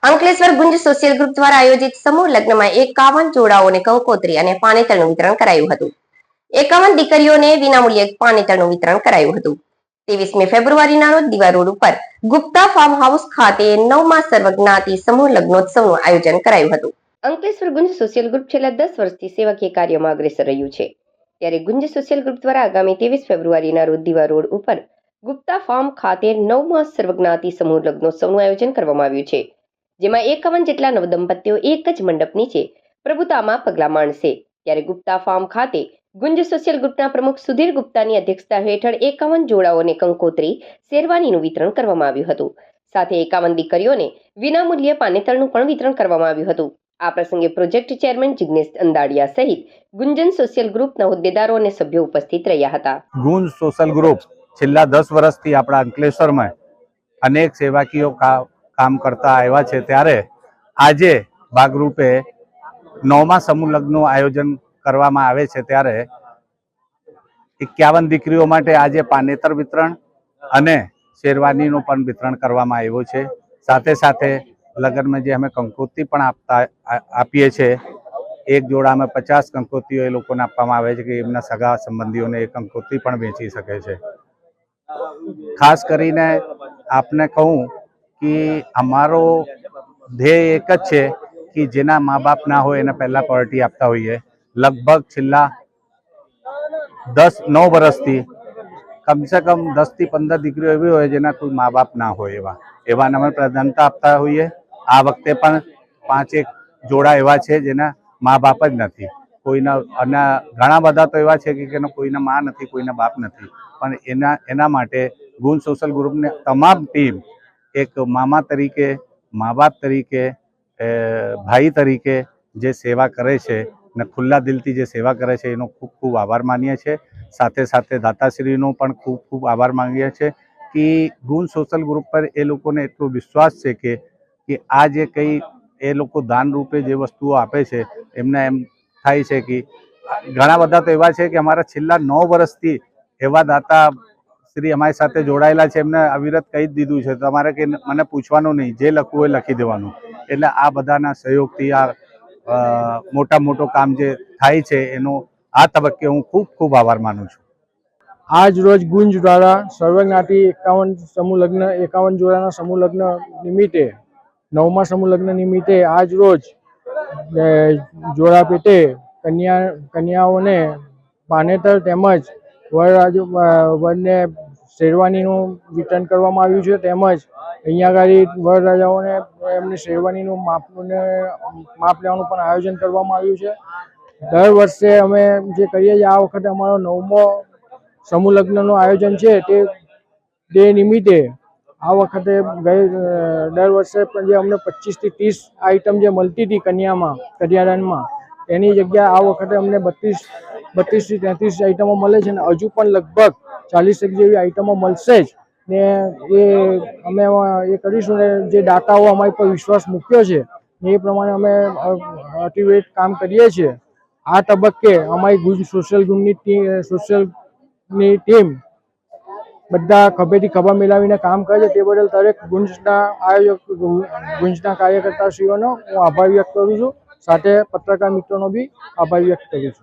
અંકલેશ્વર ગુંજ social group દ્વારા આયોજિત સમૂહ લગ્નમાં 51 જોડાઓને કંકોત્રી અને પાનેતરનું વિતરણ કરાયું હતું. 51 દીકરીઓને વિનામૂલ્યે પાનેતરનું વિતરણ કરાયું હતું. 23મી ફેબ્રુઆરીના રોજ દીવા રોડ ઉપર ગુપ્તા ફાર્મ હાઉસ ખાતે 9મા સર્વજ્ઞાતિ સમૂહ લગ્નોત્સવનું આયોજન કરાયું હતું. અંકલેશ્વર ગુંજ સોશિયલ ગ્રુપ છેલ્લા 10 વર્ષથી સેવાકીય કાર્યમાં અગ્રેસર રહ્યું છે. ત્યારે ગુંજ સોશિયલ ગ્રુપ દ્વારા આગામી 23 ફેબ્રુઆરીના રોજ દીવા રોડ ઉપર ગુપ્તા ફાર્મ ખાતે 9મા સર્વજ્ઞાતિ સમૂહ લગ્નોત્સવનું આયોજન કરવામાં આવ્યું છે. જેમાં 51 જેટલા નવદંપતીઓ એક જ મંડપ નીચે પ્રભુતામાં પગલા માંડશે. ત્યારે ગુપ્તા ફાર્મ ખાતે ગુંજ સોશિયલ ગ્રુપના પ્રમુખ સુધીર ગુપ્તાની અધ્યક્ષતા હેઠળ 51 જોડાઓને કંકોત્રી શેરવાનીનું વિતરણ કરવામાં આવ્યું હતું. સાથે 51 દીકરીઓને વિનામૂલ્યે પાનેતરનું પણ વિતરણ કરવામાં આવ્યું હતું. આ પ્રસંગે પ્રોજેક્ટ ચેરમેન જિગ્નેશ અંદાડિયા સહિત ગુંજન સોશિયલ ગ્રુપના હોદ્દેદારો અને સભ્યો ઉપસ્થિત રહ્યા હતા. ગુંજ સોશિયલ ગ્રુપ છેલ્લા 10 વર્ષથી આપણા અંકલેશ્વરમાં અનેક સેવાકીય કામ કરતા આવ્યા છે. ત્યારે આજે ભાગરૂપે 9મા સમૂહ લગ્નનું આયોજન કરવામાં આવે છે. ત્યારે 51 દીકરીઓ માટે આજે પાનેતર વિતરણ અને શેરવાનીનું પણ વિતરણ કરવામાં આવ્યું છે. સાથે સાથે લગ્નમાં જે અમે કંકોત્રી પણ આપીએ છીએ. એક જોડામાં 50 કંકોત્રીઓ એ લોકોને આપવામાં આવે છે કે એમના સગા સંબંધીઓને એ કંકોત્રી પણ વેચી શકે છે. ખાસ કરીને આપને કહું કે અમારો ધ્યેય એક જ છે કે જેના મા બાપ ના હોય એને પહેલા પ્રાયોરિટી આપતા હોઈએ. લગભગ છેલ્લા 9 વર્ષથી કમસે કમ 10 થી 15 દીકરીઓ એવી હોય જેના કોઈ મા બાપ ના હોય એવાને અમે પ્રાધાન્યતા આપતા હોઈએ. આ વખતે પણ 5 જોડા એવા છે જેના મા બાપ જ નથી. કોઈના અને ઘણા બધા તો એવા છે કે કોઈના મા નથી, કોઈના બાપ નથી. પણ એના માટે ગુંજ સોશિયલ ગ્રુપની તમામ ટીમ એક મામા તરીકે, મા બાપ તરીકે, ભાઈ તરીકે જે સેવા કરે છે ને ખુલ્લા દિલથી જે સેવા કરે છે એનો ખૂબ ખૂબ આભાર માનીએ છીએ. સાથે સાથે દાતાશ્રીનો પણ ખૂબ ખૂબ આભાર માનીએ છીએ કે ગુંજ સોશિયલ ગ્રુપ પર એ લોકોને એટલો વિશ્વાસ છે કે આ જે કંઈ એ લોકો દાન રૂપે જે વસ્તુઓ આપે છે એમને એમ થાય છે કે ઘણા બધા તો એવા છે કે અમારા છેલ્લા 9 વર્ષથી એવા દાતા શ્રી અમારી સાથે જોડાયેલા છે. એમને અવિરત કહી જ દીધું છે તમારે કે મને પૂછવાનું નહીં, જે લખવું હોય લખી દેવાનું. એટલે આ બધાના સહયોગથી આ મોટો કામ જે થાય છે એનો આ તબક્કે હું ખૂબ ખૂબ આભાર માનું છું. આજ રોજ ગુંજ દ્વારા સર્વજ્ઞાતિ 51 સમૂહ લગ્ન 51 જોડાના સમૂહ લગ્ન નિમિત્તે 9મા સમૂહ લગ્ન નિમિત્તે આજ રોજ જોડા પેટે કન્યાઓને પાનેતર તેમજ વરને શેરવાનીનું વિતરણ કરવામાં આવ્યું છે. તેમજ અહીંયા આગળ વરરાજાઓને એમની શેરવાનીનું માપ લેવાનું પણ આયોજન કરવામાં આવ્યું છે. દર વર્ષે અમે જે કરીએ છીએ આ વખતે અમારો 9મો સમૂહ લગ્નનું આયોજન છે. તે નિમિત્તે આ વખતે દર વર્ષે પણ જે અમને 25 થી 30 આઈટમ જે મળતી હતી કન્યાદાનમાં એની જગ્યાએ આ વખતે અમને 32 થી 33 આઈટમો મળે છે. અને હજુ પણ લગભગ 40 જેવી આઈટમો મળશે જ. ને એ અમે એ કરીશું ને જે દાતાઓ અમારી પર વિશ્વાસ મૂક્યો છે એ પ્રમાણે અમે અતિવેત કામ કરીએ છીએ. આ તબક્કે અમારી ગુંજ સોશિયલ ગ્રુપની ટીમ બધા ખભેથી ખભા મિલાવીને કામ કરે છે. તે બદલ દરેક ગુંજના કાર્યકર્તાશ્રીઓનો હું આભાર વ્યક્ત કરું છું. સાથે પત્રકાર મિત્રોનો બી આભાર વ્યક્ત કરું છું.